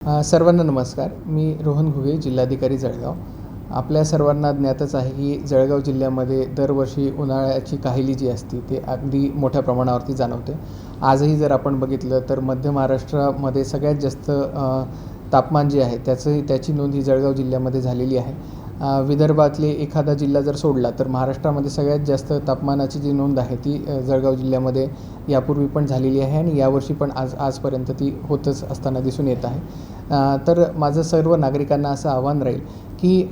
सर्वांना नमस्कार. मी रोहन घुगे, जिल्हाधिकारी जळगाव. आपल्या सर्वांना ज्ञातच आहे की जळगाव जिल्ह्यामध्ये दरवर्षी उन्हाळ्याची काहिली जी असते ते अगदी मोठ्या प्रमाणावरती जाणवते. आजही जर आपण बघितलं तर मध्य महाराष्ट्रामध्ये सगळ्यात जास्त तापमान जे आहे त्याची नोंद ही जळगाव जिल्ह्यामध्ये झालेली आहे. विदर्भातले एखादा जिल्हा जर सोडला तर महाराष्ट्रामध्ये सगळ्यात जास्त तापमानाची जी नोंद आहे ती जळगाव जिल्ह्यामध्ये यापूर्वी पण झालेली आहे आणि यावर्षी पण आजपर्यंत ती होतच असताना दिसून येत आहे. तर माझं सर्व नागरिकांना असं आव्हान राहील की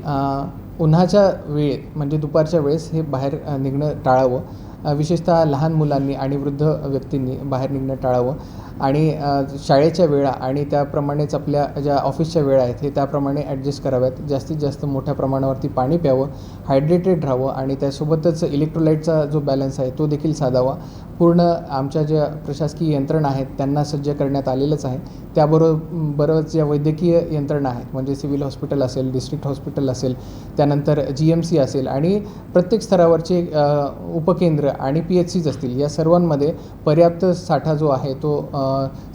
उन्हाच्या वेळेत म्हणजे दुपारच्या वेळेस हे बाहेर निघणं टाळावं. विशेषतः लहान मुलांनी आणि वृद्ध व्यक्तींनी बाहेर निघणं टाळावं आणि शाळेच्या वेळा आणि त्याप्रमाणेच आपल्या ज्या ऑफिसच्या वेळा आहेत हे त्याप्रमाणे ॲडजस्ट कराव्यात. जास्तीत जास्त मोठ्या प्रमाणावरती पाणी प्यावं, हायड्रेटेड राहावं आणि त्यासोबतच इलेक्ट्रोलाइटचा जो बॅलन्स आहे तो देखील साधावा. पूर्ण आमच्या ज्या प्रशासकीय यंत्रणा आहेत त्यांना सज्ज करण्यात आलेलंच आहे. त्याबरोबरच ज्या वैद्यकीय यंत्रणा आहेत म्हणजे सिव्हिल हॉस्पिटल असेल, डिस्ट्रिक्ट हॉस्पिटल असेल, त्यानंतर GMC असेल आणि प्रत्येक स्तरावरचे उपकेंद्र आणि PHCs असतील, या सर्वांमध्ये पर्याप्त साठा जो आहे तो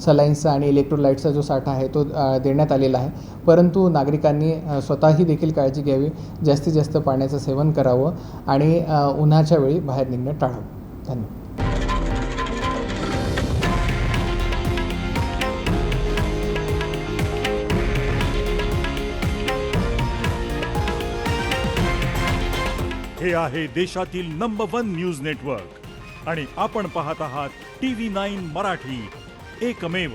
सलाईन्सचा आणि इलेक्ट्रोलाइटचा जो साठा आहे तो देण्यात आलेला आहे. परंतु नागरिकांनी स्वतःही देखील काळजी घ्यावी, जास्तीत जास्त पाण्याचं सेवन करावं आणि उन्हाच्या वेळी बाहेर निघणं टाळावं. धन्यवाद. हे आहे देशातील नंबर 1 न्यूज नेटवर्क आणि आपण पाहत आहात TV9 मराठी, एकमेव.